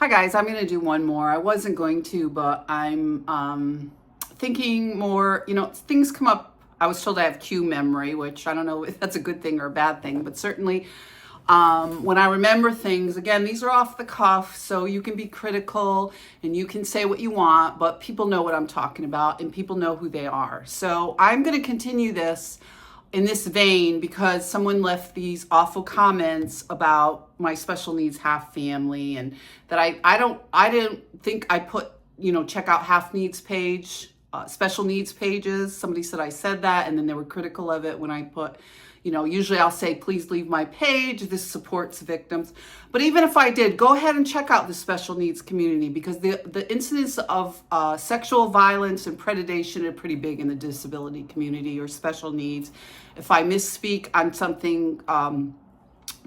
Hi guys, I'm gonna do one more. I wasn't going to, but I'm thinking more, things come up. I was told I have Q memory, which I don't know if that's a good thing or a bad thing, but certainly when I remember things, again, these are off the cuff, so you can be critical and you can say what you want, but people know what I'm talking about and people know who they are. So I'm gonna continue this in this vein because someone left these awful comments about my special needs half family, and that I didn't think I put, check out half needs page, special needs pages. Somebody said I said that, and then they were critical of it when I put, usually I'll say, please leave my page. This supports victims. But even if I did, go ahead and check out the special needs community, because the incidence of sexual violence and predation are pretty big in the disability community or special needs. If I misspeak on something,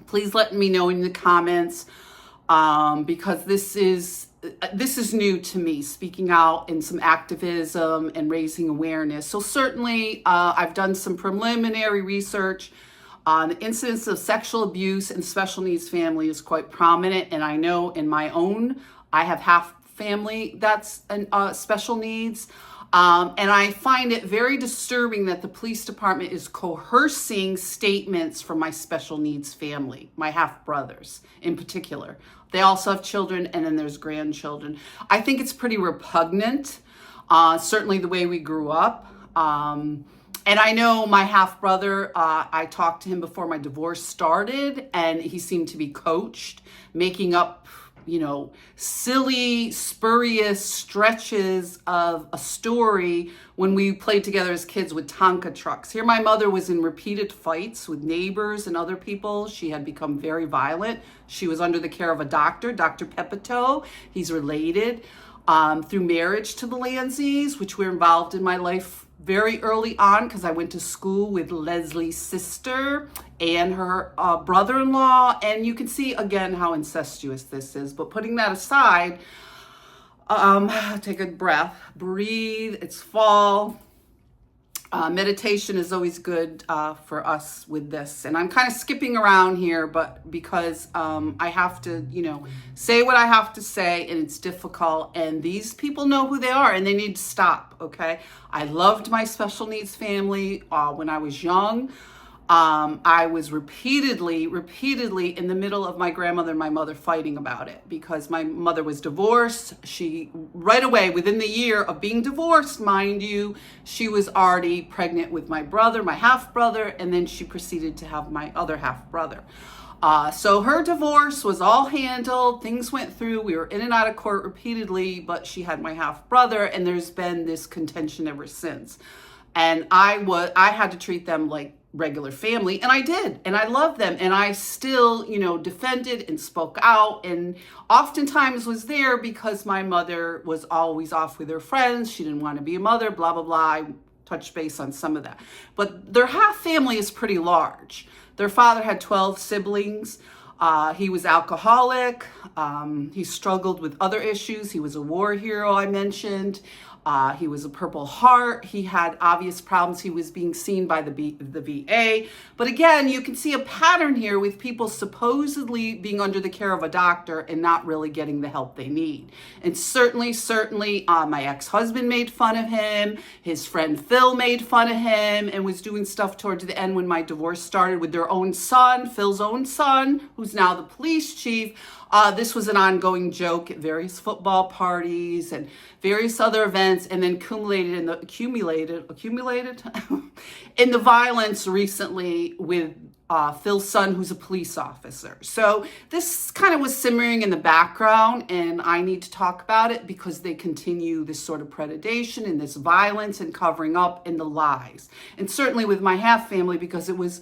please let me know in the comments, because this is new to me, speaking out in some activism and raising awareness. So certainly I've done some preliminary research. The incidence of sexual abuse in special needs family is quite prominent. And I know in my own, I have half family that's special needs. And I find it very disturbing that the police department is coercing statements from my special needs family, my half brothers in particular. They also have children, and then there's grandchildren. I think it's pretty repugnant, certainly the way we grew up. And I know my half brother, I talked to him before my divorce started, and he seemed to be coached, making up silly, spurious stretches of a story when we played together as kids with Tonka trucks. Here, my mother was in repeated fights with neighbors and other people. She had become very violent. She was under the care of a doctor, Dr. Pepito. He's related through marriage to the Landseys, which were involved in my life very early on, because I went to school with Leslie's sister and her brother-in-law, and you can see again how incestuous this is. But putting that aside, take a breath, breathe. It's fall. Meditation is always good for us with this. And I'm kind of skipping around here, but because I have to, say what I have to say, and it's difficult. And these people know who they are, and they need to stop, okay? I loved my special needs family when I was young. I was repeatedly in the middle of my grandmother and my mother fighting about it, because my mother was divorced. She, right away, within the year of being divorced, mind you, she was already pregnant with my brother, my half brother, and then she proceeded to have my other half brother. So her divorce was all handled. Things went through. We were in and out of court repeatedly, but she had my half brother, and there's been this contention ever since. And I had to treat them like regular family, and I did, and I loved them, and I still, defended and spoke out, and oftentimes was there because my mother was always off with her friends. She didn't want to be a mother, blah, blah, blah. I touched base on some of that. But their half family is pretty large. Their father had 12 siblings. He was alcoholic. He struggled with other issues. He was a war hero, I mentioned. He was a Purple Heart. He had obvious problems. He was being seen by the VA. But again, you can see a pattern here with people supposedly being under the care of a doctor and not really getting the help they need. And certainly, my ex-husband made fun of him. His friend Phil made fun of him and was doing stuff towards the end when my divorce started with their own son, Phil's own son, who's now the police chief. This was an ongoing joke at various football parties and various other events, and then accumulated in the violence recently with Phil's son, who's a police officer. So this kind of was simmering in the background, and I need to talk about it because they continue this sort of predation and this violence and covering up and the lies. And certainly with my half family, because it was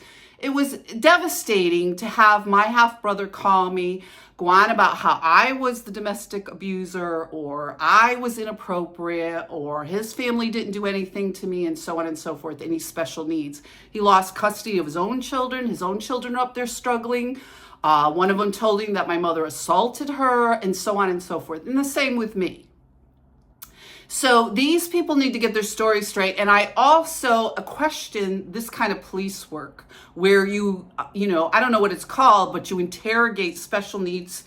devastating to have my half brother call me, go on about how I was the domestic abuser, or I was inappropriate, or his family didn't do anything to me, and so on and so forth. Any special needs. He lost custody of his own children. His own children are up there struggling. One of them told him that my mother assaulted her, and so on and so forth. And the same with me. So these people need to get their story straight. And I also question this kind of police work where you know, I don't know what it's called, but you interrogate special needs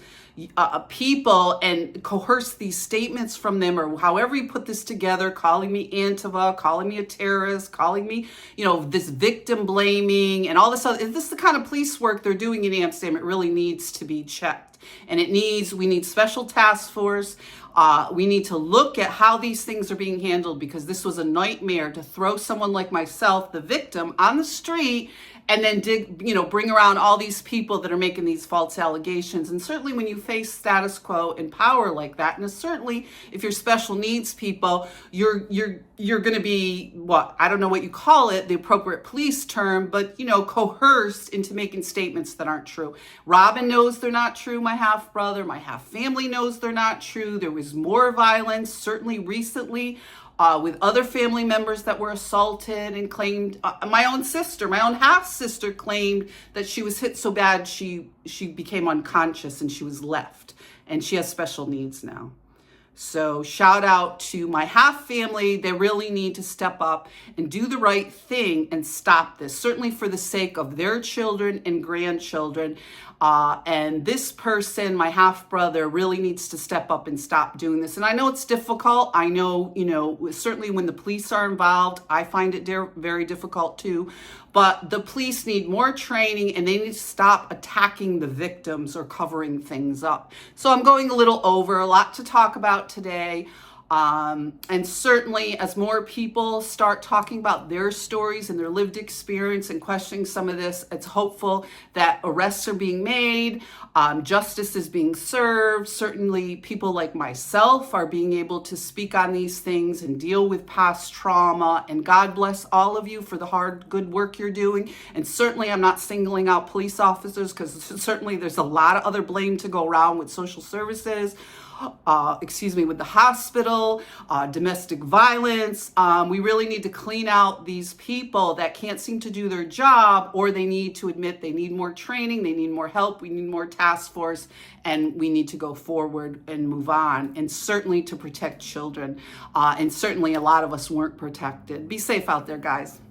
people and coerce these statements from them, or however you put this together, calling me Antifa, calling me a terrorist, calling me, this victim blaming and all this other. If this is the kind of police work they're doing in Amsterdam, it really needs to be checked. And we need special task force. We need to look at how these things are being handled, because this was a nightmare to throw someone like myself, the victim, on the street and then bring around all these people that are making these false allegations. And certainly when you face status quo and power like that, and certainly if you're special needs people, you're going to be, I don't know what you call it, the appropriate police term, but coerced into making statements that aren't true. Robin knows they're not true. My half brother, my half family knows they're not true. There was more violence, certainly recently, with other family members that were assaulted and claimed, my own half sister claimed that she was hit so bad she became unconscious and she was left, and she has special needs now. So shout out to my half family. They really need to step up and do the right thing and stop this, certainly for the sake of their children and grandchildren. And this person, my half brother, really needs to step up and stop doing this. And I know it's difficult. I know, certainly when the police are involved, I find it very difficult too. But the police need more training, and they need to stop attacking the victims or covering things up. So I'm going a little over, a lot to talk about today. And certainly as more people start talking about their stories and their lived experience and questioning some of this, it's hopeful that arrests are being made, justice is being served. Certainly people like myself are being able to speak on these things and deal with past trauma. And God bless all of you for the hard, good work you're doing. And certainly I'm not singling out police officers, because certainly there's a lot of other blame to go around with social services, with the hospital, domestic violence. We really need to clean out these people that can't seem to do their job, or they need to admit they need more training, they need more help, we need more task force, and we need to go forward and move on, and certainly to protect children. And certainly a lot of us weren't protected. Be safe out there, guys.